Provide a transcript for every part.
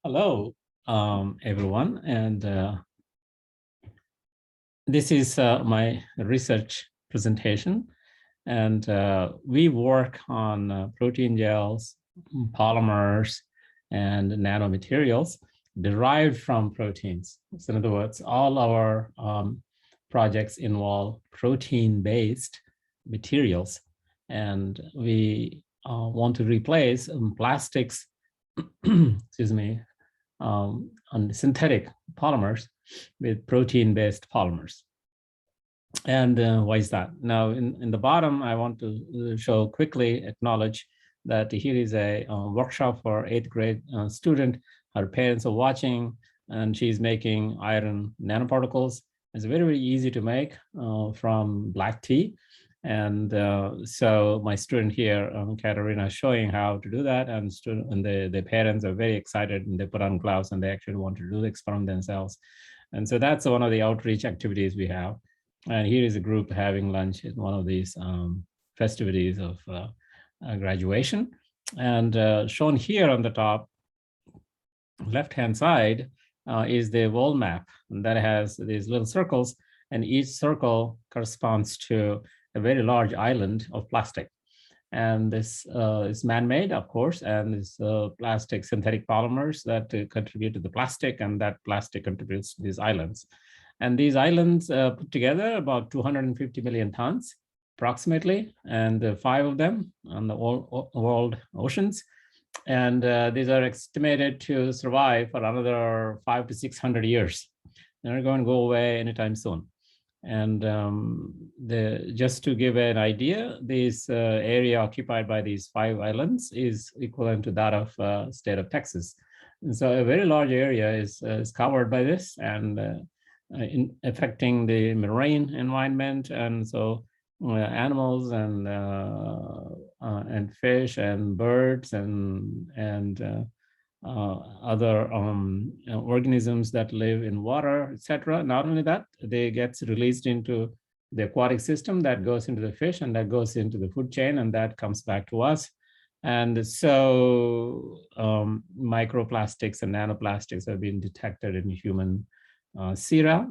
Hello, everyone, and this is my research presentation, and we work on protein gels, polymers, and nanomaterials derived from proteins. So in other words, all our projects involve protein-based materials, and we want to replace plastics, excuse me, on synthetic polymers with protein-based polymers. And why is that? Now, in the bottom, I want to quickly acknowledge that here is a workshop for 8th grade student. Her parents are watching, and she's making iron nanoparticles. It's very, very easy to make from black tea. And so my student here, Katerina, is showing how to do that. And the parents are very excited, and they put on gloves and they actually want to do the experiment themselves. And so that's one of the outreach activities we have. And here is a group having lunch at one of these festivities of graduation. And shown here on the top left-hand side is the world map that has these little circles, and each circle corresponds to a very large island of plastic. And this is man-made, of course, and this plastic synthetic polymers that contribute to the plastic, and that plastic contributes to these islands. And these islands put together about 250 million tons, approximately, and 5 of them on the world oceans. And these are estimated to survive for another 500 to 600 years. They're not going to go away anytime soon. And just to give an idea, this area occupied by these 5 islands is equivalent to that of state of Texas. And so a very large area is covered by this, and affecting the marine environment. And so animals and fish and birds and other organisms that live in water, etc. Not only that, they get released into the aquatic system, that goes into the fish, and that goes into the food chain, and that comes back to us. And so microplastics and nanoplastics have been detected in human sera.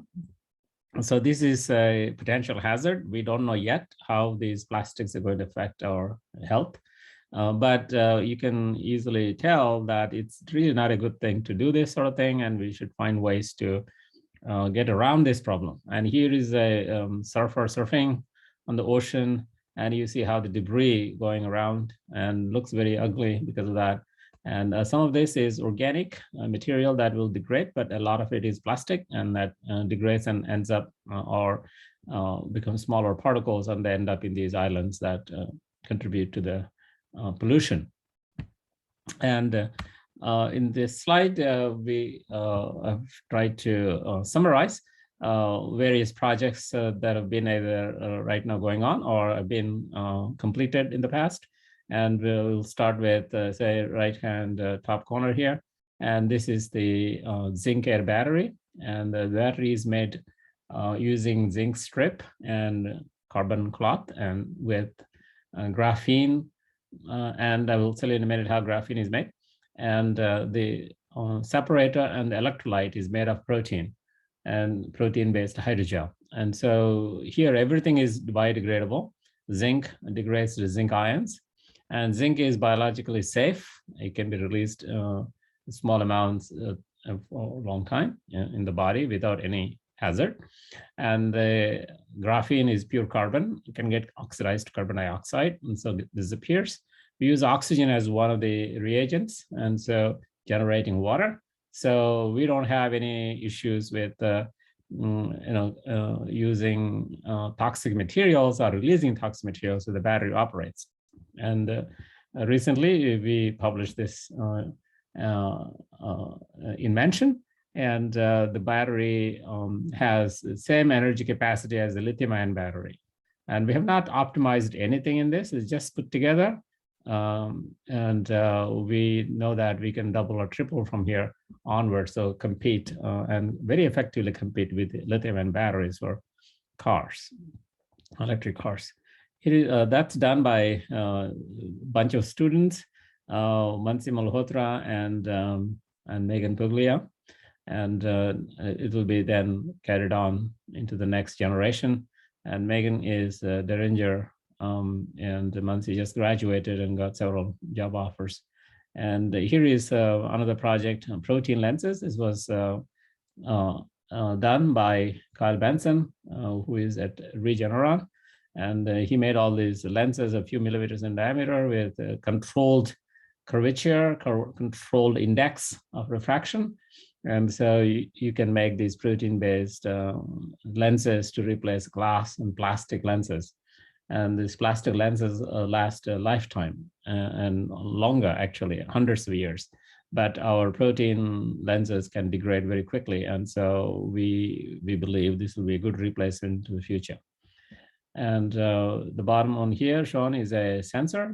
So this is a potential hazard. We don't know yet how these plastics are going to affect our health. But you can easily tell that it's really not a good thing to do this sort of thing, and we should find ways to get around this problem. And here is a surfer surfing on the ocean, and you see how the debris going around and looks very ugly because of that. And some of this is organic material that will degrade, but a lot of it is plastic, and that degrades and ends up or becomes smaller particles, and they end up in these islands that contribute to the pollution. And in this slide, we have tried to summarize various projects that have been either right now going on or have been completed in the past. And we'll start with, say, right-hand top corner here. And this is the zinc air battery. And the battery is made using zinc strip and carbon cloth and with graphene. And I will tell you in a minute how graphene is made. And the separator and the electrolyte is made of protein and protein-based hydrogel. And so here, everything is biodegradable. Zinc degrades to zinc ions. And zinc is biologically safe. It can be released in small amounts for a long time in the body without any hazard. And the graphene is pure carbon. It can get oxidized to carbon dioxide, and so it disappears. We use oxygen as one of the reagents, and so generating water. So we don't have any issues with using toxic materials or releasing toxic materials, so the battery operates. And recently, we published this invention, and the battery has the same energy capacity as the lithium-ion battery. And we have not optimized anything in this. It's just put together. And we know that we can double or triple from here onward, so compete and very effectively compete with lithium-ion batteries for cars, electric cars. That's done by a bunch of students, Mansi Malhotra and and Megan Puglia, and it will be then carried on into the next generation. And Megan is a Derringer, and Muncie just graduated and got several job offers. And here is another project, protein lenses. This was uh, done by Kyle Benson, who is at Regeneron. And he made all these lenses a few millimeters in diameter with controlled curvature, controlled index of refraction. And so you can make these protein-based lenses to replace glass and plastic lenses. And these plastic lenses last a lifetime and longer, actually, hundreds of years. But our protein lenses can degrade very quickly. And so we believe this will be a good replacement to the future. And the bottom one here shown is a sensor,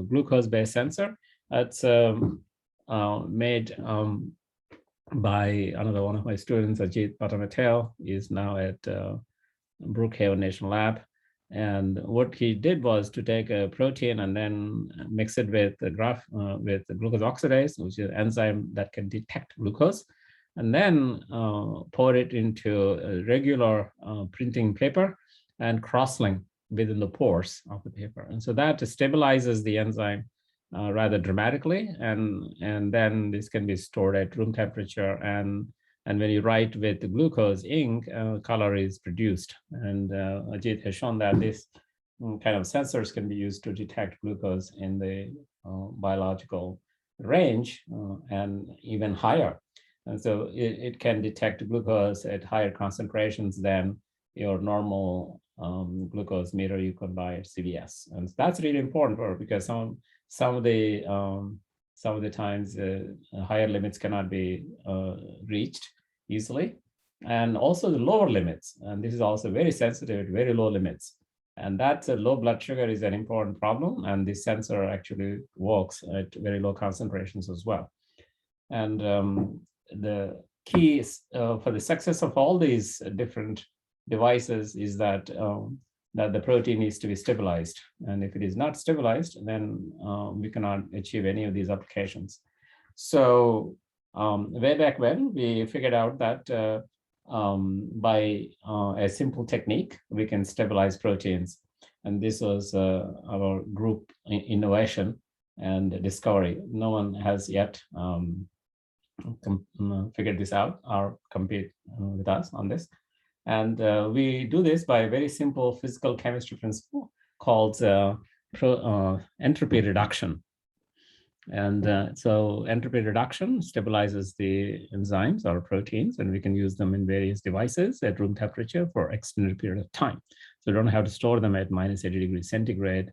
glucose-based sensor. It's made by another one of my students, Ajit Patamateo, is now at Brookhaven National Lab. And what he did was to take a protein and then mix it with the glucose oxidase, which is an enzyme that can detect glucose, and then pour it into a regular printing paper and cross-link within the pores of the paper. And so that stabilizes the enzyme rather dramatically, and then this can be stored at room temperature, and when you write with the glucose ink, color is produced. And Ajit has shown that this kind of sensors can be used to detect glucose in the biological range and even higher. And so it can detect glucose at higher concentrations than your normal glucose meter you could buy at CVS. And that's really important because some of the times higher limits cannot be reached easily, and also the lower limits. And this is also very sensitive at very low limits. And that low blood sugar is an important problem. And this sensor actually works at very low concentrations as well. And the key is, for the success of all these different devices is that that the protein needs to be stabilized. And if it is not stabilized, then we cannot achieve any of these applications. So way back when, we figured out that by a simple technique, we can stabilize proteins. And this was our group innovation and discovery. No one has yet figured this out or compete with us on this. And we do this by a very simple physical chemistry principle called entropy reduction. And so entropy reduction stabilizes the enzymes or proteins, and we can use them in various devices at room temperature for extended period of time. So we don't have to store them at minus 80 degrees centigrade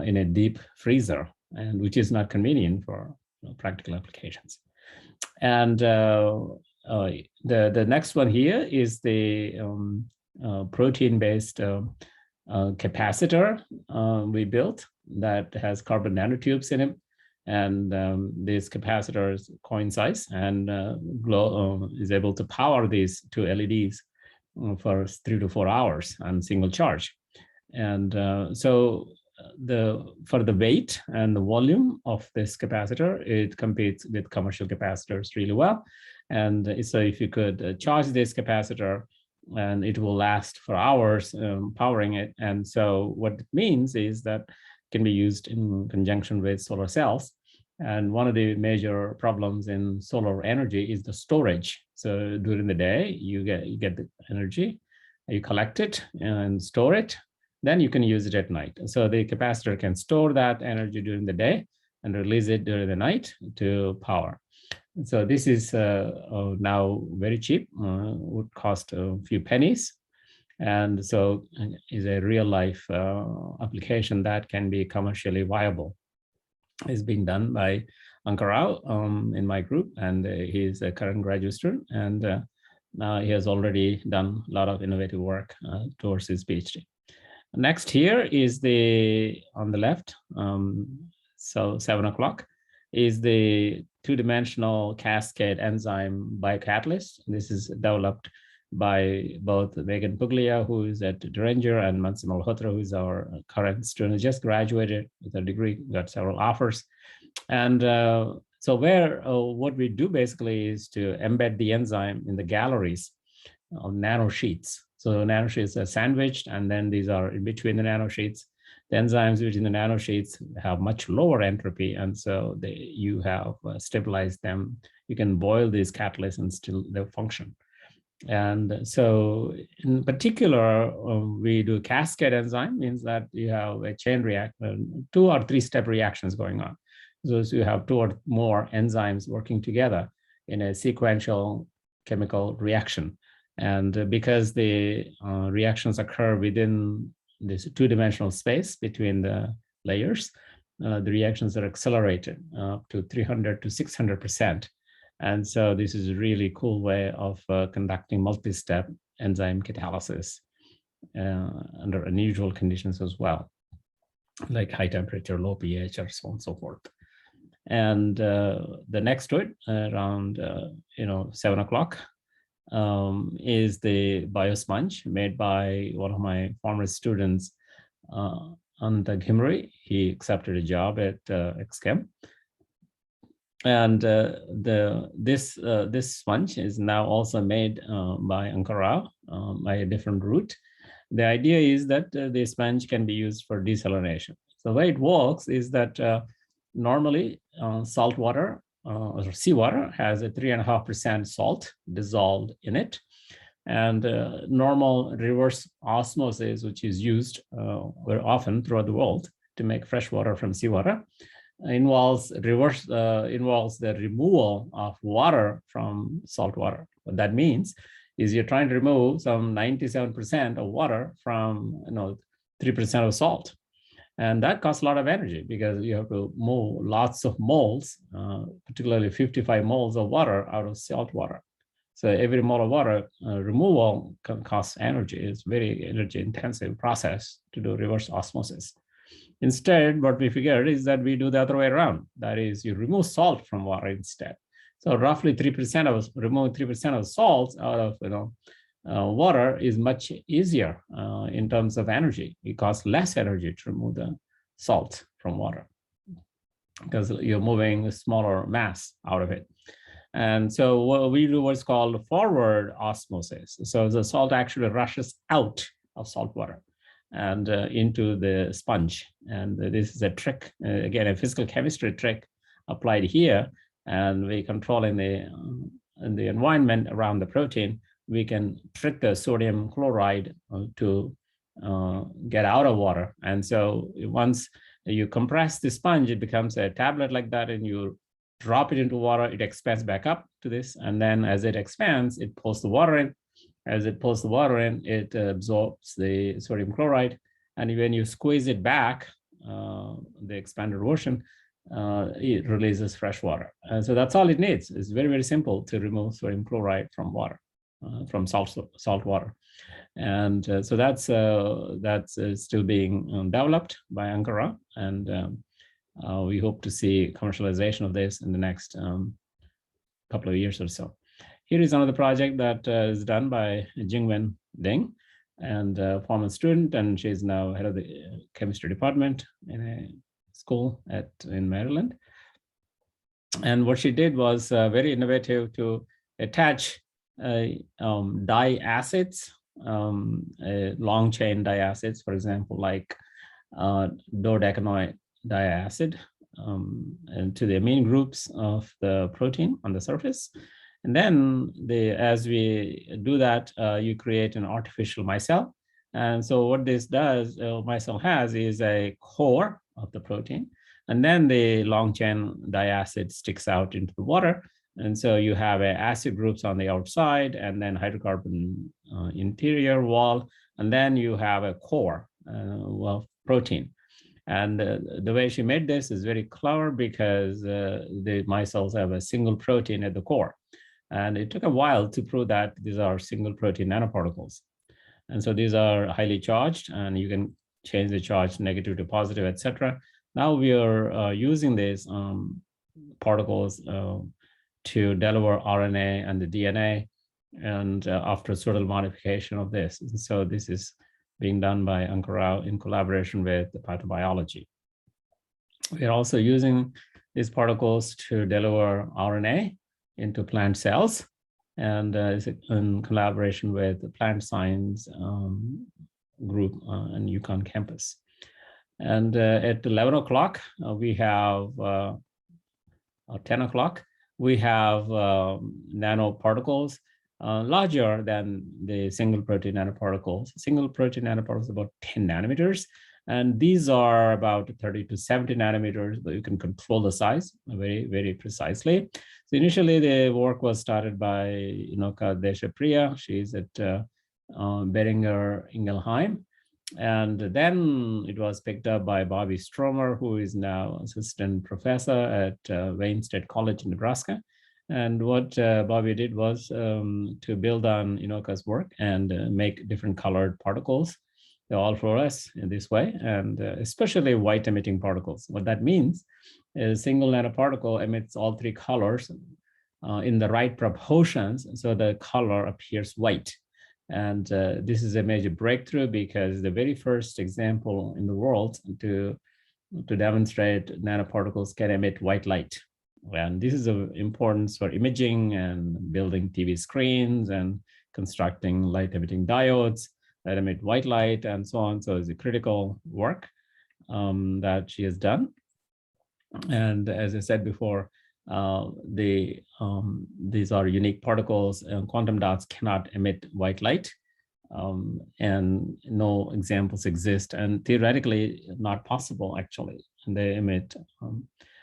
in a deep freezer, and which is not convenient for practical applications. And the next one here is the protein-based capacitor we built that has carbon nanotubes in it. And these capacitors coincide and is able to power these two LEDs for 3 to 4 hours on single charge. And so for the weight and the volume of this capacitor, it competes with commercial capacitors really well. And so if you could charge this capacitor, and it will last for hours powering it. And so what it means is that it can be used in conjunction with solar cells. And one of the major problems in solar energy is the storage. So during the day, you get the energy, you collect it and store it, then you can use it at night. So the capacitor can store that energy during the day and release it during the night to power. So this is now very cheap, would cost a few pennies. And so is a real life application that can be commercially viable. Is being done by Ankarao in my group, and he's a current graduate student, and he has already done a lot of innovative work towards his PhD. Next here is on the left, so 7 o'clock, is the two-dimensional cascade enzyme biocatalyst. This is developed by both Megan Puglia, who is at Derringer, and Mansi Malhotra, who is our current student, just graduated with a degree, got several offers. And So what we do basically is to embed the enzyme in the galleries of nanosheets. So nanosheets are sandwiched, and then these are in between the nanosheets. The enzymes between the nanosheets have much lower entropy, and so you have stabilized them. You can boil these catalysts and still they function. And so in particular, we do cascade enzyme, means that you have a chain reaction, 2 or 3 step reactions going on. So you have 2 or more enzymes working together in a sequential chemical reaction. And because the reactions occur within this 2-dimensional space between the layers, the reactions are accelerated up to 300 to 600%. And so this is a really cool way of conducting multi-step enzyme catalysis under unusual conditions as well, like high temperature, low pH, or so on and so forth. And the next to it, around 7 o'clock, is the biosponge made by one of my former students, Anta Ghimri. He accepted a job at XChem. And this sponge is now also made by Ankara by a different route. The idea is that the sponge can be used for desalination. So the way it works is that normally salt water or seawater has a 3.5% salt dissolved in it. And normal reverse osmosis, which is used very often throughout the world to make fresh water from seawater, involves the removal of water from salt water. What that means is you're trying to remove some 97% of water from 3% of salt. And that costs a lot of energy because you have to move lots of moles, particularly 55 moles of water out of salt water. So every mole of water removal costs energy. It's a very energy intensive process to do reverse osmosis. Instead, what we figured is that we do the other way around. That is, you remove salt from water instead. So roughly 3% of removing 3% of salts out of water is much easier in terms of energy. It costs less energy to remove the salt from water because you're moving a smaller mass out of it. And so what we do what's called forward osmosis. So the salt actually rushes out of salt water and into the sponge. And this is a trick, again, a physical chemistry trick applied here. And we controlling the environment around the protein, we can trick the sodium chloride to get out of water. And so once you compress the sponge, it becomes a tablet like that, and you drop it into water, it expands back up to this. And then as it expands, it pulls the water in. As it pulls the water in, it absorbs the sodium chloride. And when you squeeze it back, the expanded version, it releases fresh water. And so that's all it needs. It's very, very simple to remove sodium chloride from water, from salt water. And so that's still being developed by Ankara. And we hope to see commercialization of this in the next couple of years or so. Here is another project that is done by Jingwen Ding, and a former student, and she's now head of the chemistry department in a school in Maryland. And what she did was very innovative to attach diacids, long chain diacids, for example, like dodecanoate diacid, and to the amine groups of the protein on the surface. And then as we do that, you create an artificial micelle. And so what this does, micelle has, is a core of the protein. And then the long chain diacid sticks out into the water. And so you have acid groups on the outside, and then hydrocarbon interior wall. And then you have a core of protein. And the way she made this is very clever because the micelles have a single protein at the core. And it took a while to prove that these are single protein nanoparticles. And so these are highly charged, and you can change the charge negative to positive, et cetera. Now we are using these particles to deliver RNA and the DNA, and after suitable modification of this. And so this is being done by Ankara in collaboration with the pathobiology. We are also using these particles to deliver RNA into plant cells, and is in collaboration with the plant science group on UConn campus. And at 11 o'clock, we have 10 o'clock, we have nanoparticles larger than the single protein nanoparticles. Single protein nanoparticles about 10 nanometers. And these are about 30 to 70 nanometers, but you can control the size very, very precisely. So initially, the work was started by Inoka Deshapriya. She's at Beringer Ingelheim. And then it was picked up by Bobby Stromer, who is now assistant professor at Wayne State College in Nebraska. And what Bobby did was to build on Inoka's work and make different colored particles. They all fluoresce in this way, and especially white emitting particles. What that means is a single nanoparticle emits all three colors in the right proportions, so the color appears white. And this is a major breakthrough because the very first example in the world to demonstrate nanoparticles can emit white light. And this is of importance for imaging and building TV screens and constructing light emitting diodes that emit white light and so on. So it's a critical work that she has done. And as I said before, these are unique particles, and quantum dots cannot emit white light, and no examples exist, and theoretically not possible actually. And they emit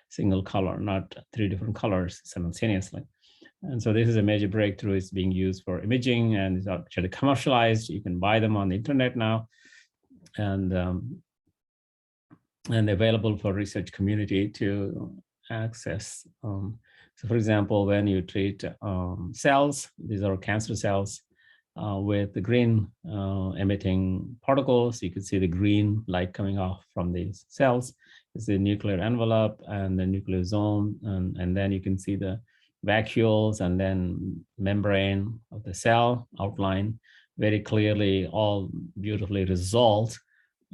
single color, not three different colors simultaneously. And so this is a major breakthrough. It's being used for imaging, and it's actually commercialized. You can buy them on the internet now, and available for research community to access. So for example, when you treat cells, these are cancer cells with the green emitting particles, you can see the green light coming off from these cells. It's the nuclear envelope and the nucleosome, and then you can see the vacuoles and then membrane of the cell outline very clearly, all beautifully resolved.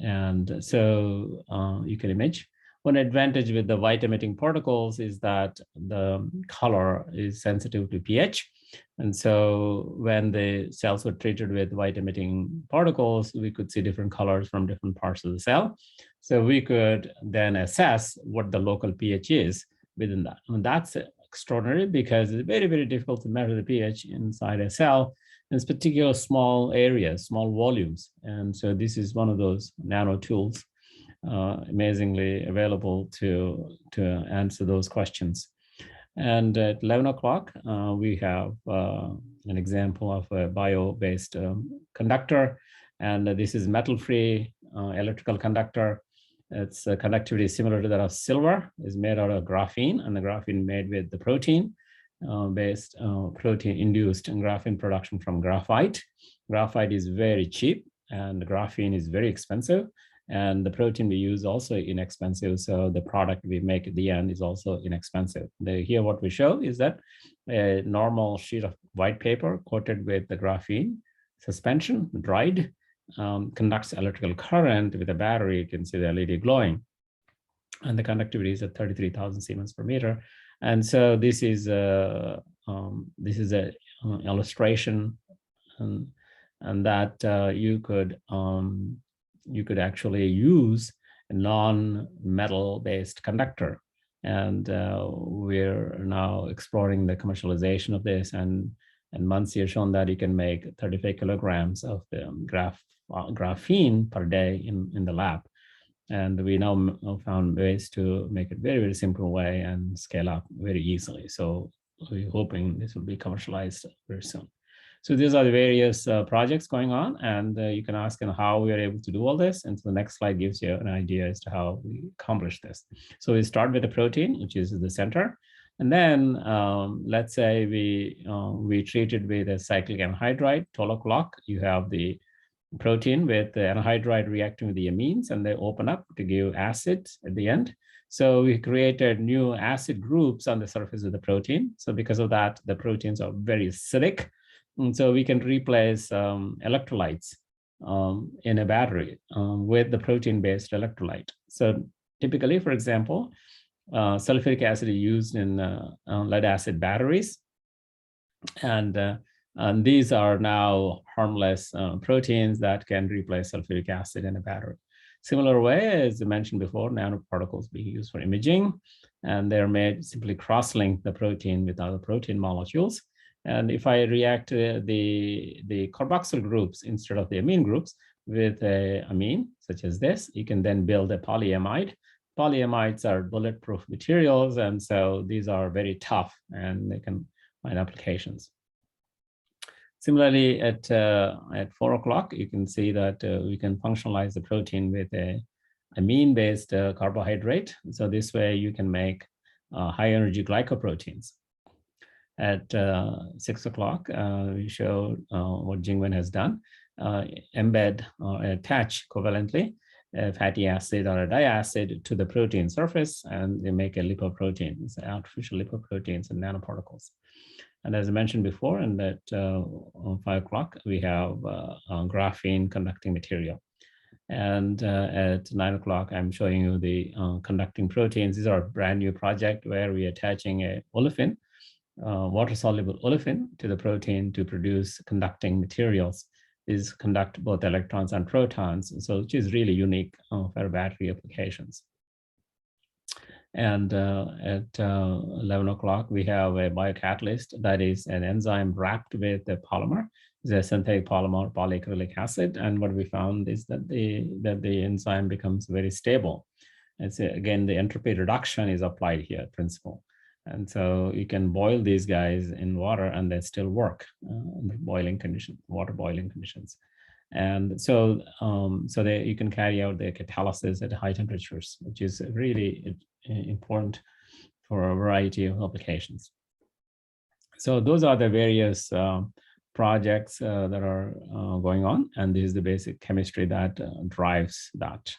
And so you can image. One advantage with the white emitting particles is that the color is sensitive to pH. And so when the cells were treated with white emitting particles, we could see different colors from different parts of the cell. So we could then assess what the local pH is within that. And that's extraordinary because it's very, very difficult to measure the pH inside a cell, in particular small areas, small volumes. And so this is one of those nano tools amazingly available to answer those questions. And at 11 o'clock, we have an example of a bio-based conductor. And this is metal-free electrical conductor. Its conductivity is similar to that of silver. It's made out of graphene, and the graphene made with the protein-based protein-induced graphene production from graphite. Graphite is very cheap, and the graphene is very expensive. And the protein we use also inexpensive. So the product we make at the end is also inexpensive. Here what we show is that a normal sheet of white paper coated with the graphene suspension, dried, conducts electrical current with a battery. You can see the LED glowing. And the conductivity is at 33,000 Siemens per meter. And so this is a illustration, and that you could actually use a non-metal based conductor. And we're now exploring the commercialization of this, and Mansi has shown that you can make 35 kilograms of the graphene per day in the lab. And we now found ways to make it very, very simple way and scale up very easily. So we're hoping this will be commercialized very soon. So these are the various projects going on, and you can ask how we are able to do all this. And so the next slide gives you an idea as to how we accomplish this. So we start with the protein, which is the center. And then let's say we treat it with a cyclic anhydride, 12 o'clock. You have the protein with the anhydride reacting with the amines, and they open up to give acid at the end. So we created new acid groups on the surface of the protein. So because of that, the proteins are very acidic. And so we can replace electrolytes in a battery with the protein-based electrolyte. So typically, for example, sulfuric acid is used in lead acid batteries. And these are now harmless proteins that can replace sulfuric acid in a battery. Similar way, as I mentioned before, nanoparticles being used for imaging, and they're made simply cross-link the protein with other protein molecules. And if I react the carboxyl groups instead of the amine groups with a amine, such as this, you can then build a polyamide. Polyamides are bulletproof materials, and so these are very tough, and they can find applications. Similarly, at 4 o'clock, you can see that we can functionalize the protein with a amine-based carbohydrate. So this way you can make high-energy glycoproteins. At 6 o'clock, we show what Jingwen has done. Embed or attach covalently a fatty acid or a diacid to the protein surface, and they make a lipoprotein. It's artificial lipoproteins and nanoparticles. And as I mentioned before, and at 5 o'clock, we have graphene conducting material. And at 9 o'clock, I'm showing you the conducting proteins. These are a brand new project where we're attaching a olefin, water-soluble olefin, to the protein to produce conducting materials. These conduct both electrons and protons, so which is really unique for battery applications. And at 11 o'clock, we have a biocatalyst that is an enzyme wrapped with a polymer. It's a synthetic polymer, polyacrylic acid. And what we found is that the enzyme becomes very stable. And so again, the entropy reduction is applied here, principle. And so you can boil these guys in water and they still work in the boiling condition, water boiling conditions. And so, you can carry out the catalysis at high temperatures, which is really important for a variety of applications. So those are the various projects that are going on, and this is the basic chemistry that drives that.